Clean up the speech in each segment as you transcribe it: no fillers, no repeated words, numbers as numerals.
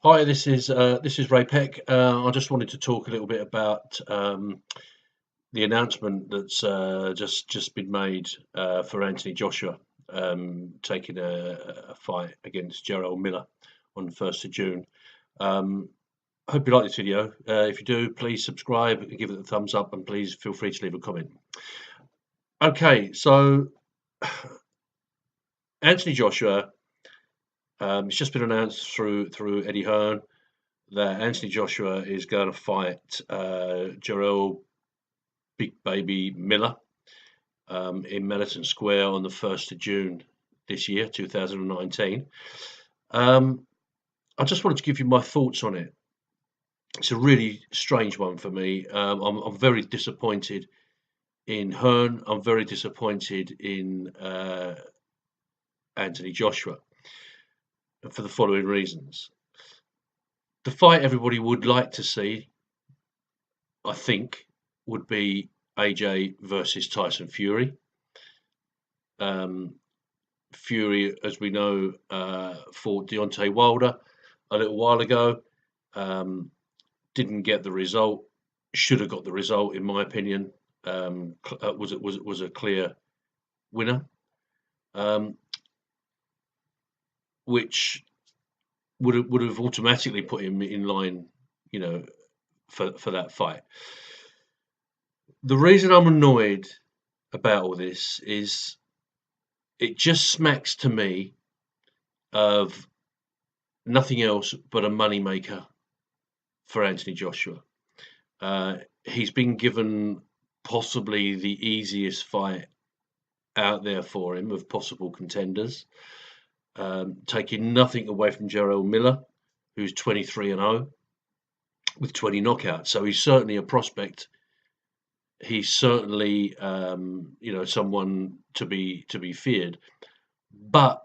Hi, this is Ray Peck. I just wanted to talk a little bit about the announcement that's just been made for Anthony Joshua taking a fight against Jarrell Miller on the 1st of June. Hope you like this video. If you do, please subscribe and give it a thumbs up, and please feel free to leave a comment. Okay, so Anthony Joshua, it's just been announced through Eddie Hearn that Anthony Joshua is going to fight Jarrell Big Baby Miller in Madison Square on the 1st of June this year, 2019. I just wanted to give you my thoughts on it. It's a really strange one for me. I'm very disappointed in Hearn. I'm very disappointed in Anthony Joshua for the following reasons. The fight everybody would like to see, I think, would be AJ versus Tyson Fury. Fury, as we know, fought Deontay Wilder a little while ago. Didn't get the result. Should have got the result, in my opinion. Was a clear winner, which would have automatically put him in line, for that fight. The reason I'm annoyed about all this is it just smacks to me of nothing else but a moneymaker for Anthony Joshua. He's been given possibly the easiest fight out there for him of possible contenders, taking nothing away from Jarrell Miller, who's 23-0 with 20 knockouts. So he's certainly a prospect. He's certainly, someone to be feared. But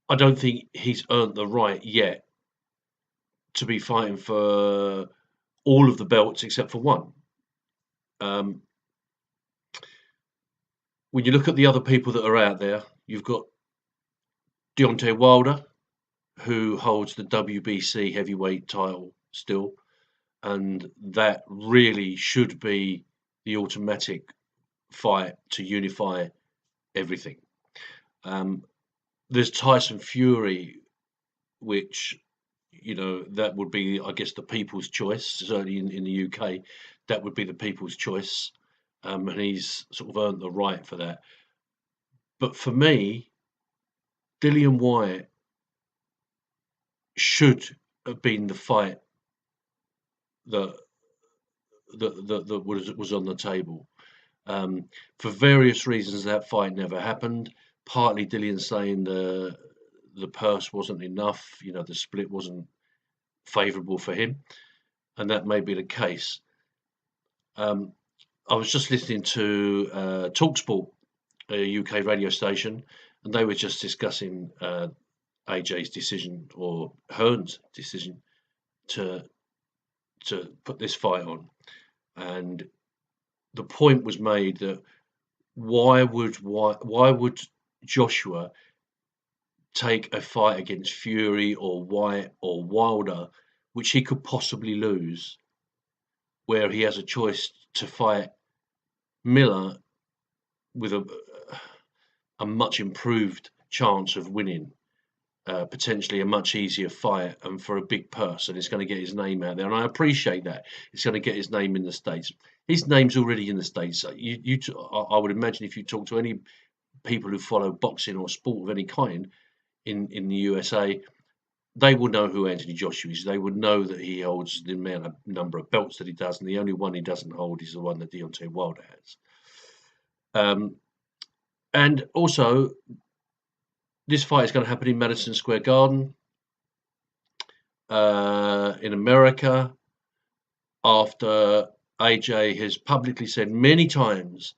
I don't think he's earned the right yet to be fighting for all of the belts except for one. When you look at the other people that are out there, you've got Deontay Wilder, who holds the WBC heavyweight title still, and that really should be the automatic fight to unify everything. There's Tyson Fury, which, that would be, I guess, the people's choice. Certainly in the UK, that would be the people's choice, and he's sort of earned the right for that. But for me, Dillian Whyte should have been the fight that was on the table. For various reasons, that fight never happened. Partly Dillian saying the purse wasn't enough, the split wasn't favourable for him, and that may be the case. I was just listening to TalkSport, a UK radio station, and they were just discussing AJ's decision, or Hearn's decision, to put this fight on, and the point was made that why would Joshua take a fight against Fury or Whyte or Wilder, which he could possibly lose, where he has a choice to fight Miller with a much improved chance of winning, potentially a much easier fight, and for a big purse, and it's going to get his name out there. And I appreciate that it's going to get his name in the States. His name's already in the States. I would imagine if you talk to any people who follow boxing or sport of any kind in the USA, they will know who Anthony Joshua is. They would know that he holds the number of belts that he does, and the only one he doesn't hold is the one that Deontay Wilder has. And also, this fight is going to happen in Madison Square Garden in America, after AJ has publicly said many times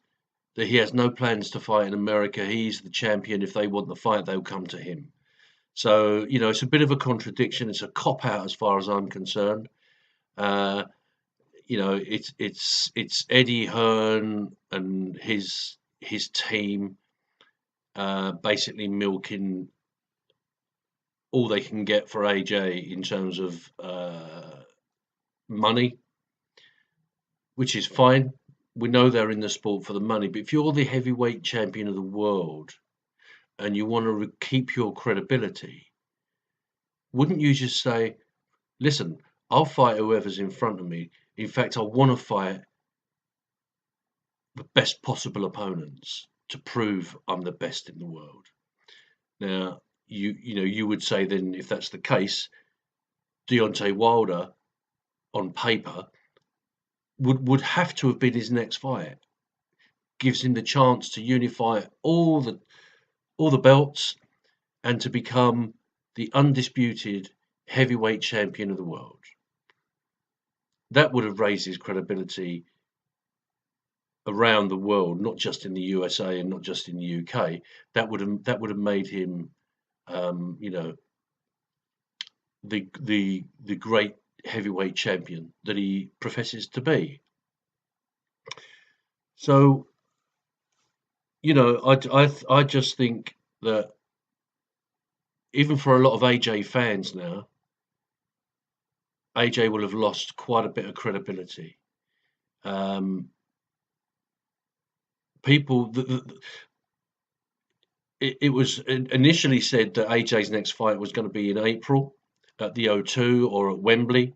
that he has no plans to fight in America. He's the champion. If they want the fight, they'll come to him. So, it's a bit of a contradiction. It's a cop-out as far as I'm concerned. It's Eddie Hearn and his team basically milking all they can get for AJ in terms of money, which is fine. We know they're in the sport for the money, but if you're the heavyweight champion of the world and you want to keep your credibility, wouldn't you just say, listen, I'll fight whoever's in front of me. In fact, I want to fight the best possible opponents to prove I'm the best in the world. Now, you would say then, if that's the case, Deontay Wilder on paper would have to have been his next fight. Gives him the chance to unify all the belts and to become the undisputed heavyweight champion of the world. That would have raised his credibility around the world, not just in the USA and not just in the UK. That would have made him, the great heavyweight champion that he professes to be. So, I just think that even for a lot of AJ fans now, AJ will have lost quite a bit of credibility. People, it was initially said that AJ's next fight was going to be in April at the O2 or at Wembley.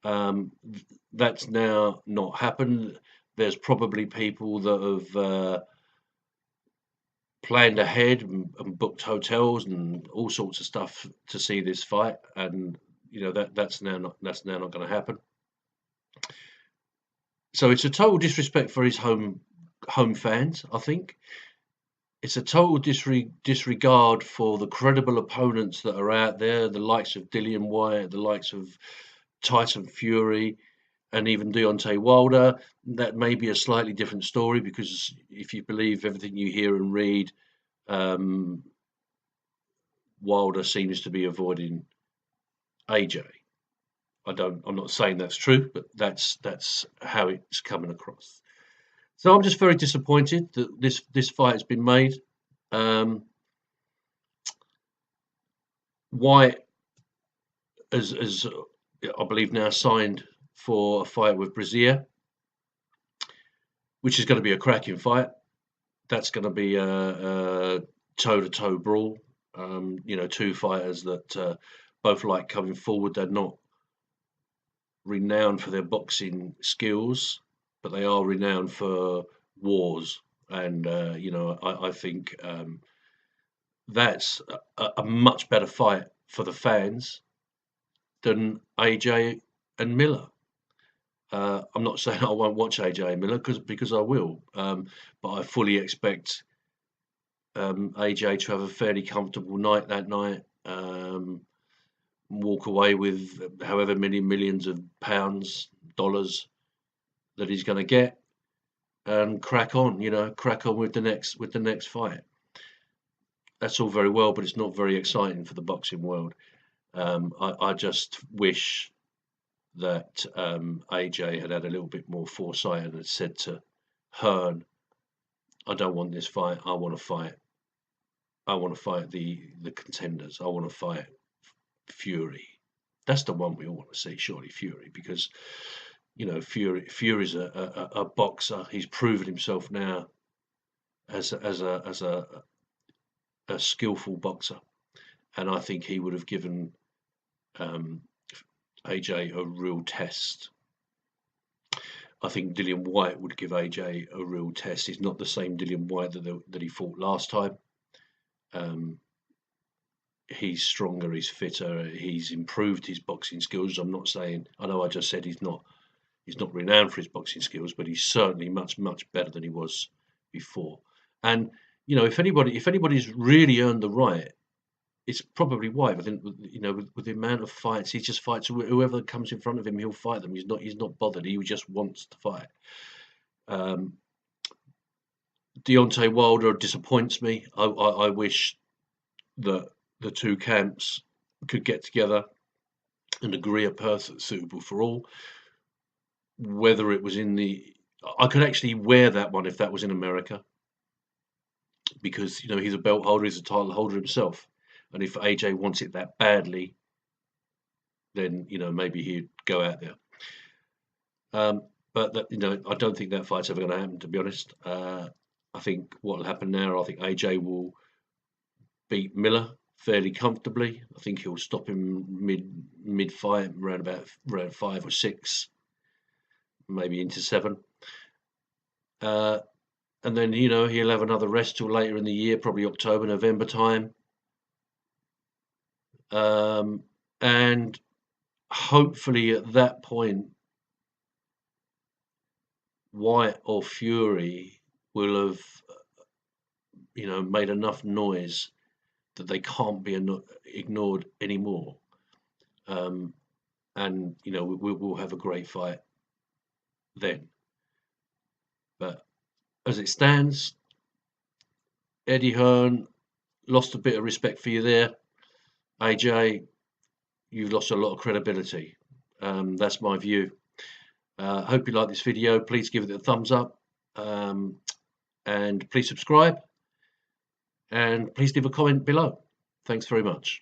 That's now not happened. There's probably people that have planned ahead and booked hotels and all sorts of stuff to see this fight, and that's now not going to happen. So it's a total disrespect for his home fans. I think it's a total disregard for the credible opponents that are out there, the likes of Dillian Whyte, the likes of Tyson Fury, and even Deontay Wilder. That may be a slightly different story, because if you believe everything you hear and read, Wilder seems to be avoiding AJ. I'm not saying that's true, but that's how it's coming across. So I'm just very disappointed that this fight has been made. Whyte as I believe now signed for a fight with Brazier, which is going to be a cracking fight. That's going to be a toe-to-toe brawl. Two fighters that both like coming forward. They're not renowned for their boxing skills, but they are renowned for wars. And I think that's a much better fight for the fans than AJ and Miller. I'm not saying I won't watch AJ and Miller because I will, but I fully expect AJ to have a fairly comfortable night that night. Walk away with however many millions of pounds, dollars that he's going to get, and crack on with the next fight. That's all very well, but it's not very exciting for the boxing world. I just wish that AJ had a little bit more foresight and had said to Hearn, I don't want this fight. I want to fight the contenders. I want to fight Fury. That's the one we all want to see, surely, Fury, because Fury's a boxer. He's proven himself now as a skillful boxer, and I think he would have given AJ a real test. I think Dillian Whyte would give AJ a real test. He's not the same Dillian Whyte that he fought last time. He's stronger, he's fitter, he's improved his boxing skills. I know I just said he's not renowned for his boxing skills, but he's certainly much better than he was before. And if anybody's really earned the right, it's probably Whyte. With the amount of fights, he just fights whoever comes in front of him. He'll fight them. He's not bothered. He just wants to fight. Deontay Wilder disappoints me. I wish that the two camps could get together and agree a person suitable for all. Whether it was I could actually wear that one if that was in America, because he's a belt holder, he's a title holder himself. And if AJ wants it that badly, then maybe he'd go out there. But I don't think that fight's ever going to happen, to be honest. I think what will happen now, I think AJ will beat Miller fairly comfortably. I think he'll stop him mid fight, around 5 or 6, maybe into 7. And then he'll have another rest till later in the year, probably October, November time. And hopefully at that point, White or Fury will have made enough noise that they can't be ignored anymore. And we'll have a great fight then. But as it stands, Eddie Hearn, lost a bit of respect for you there. AJ, you've lost a lot of credibility. That's my view. Hope you like this video. Please give it a thumbs up, and please subscribe, and please leave a comment below. Thanks very much.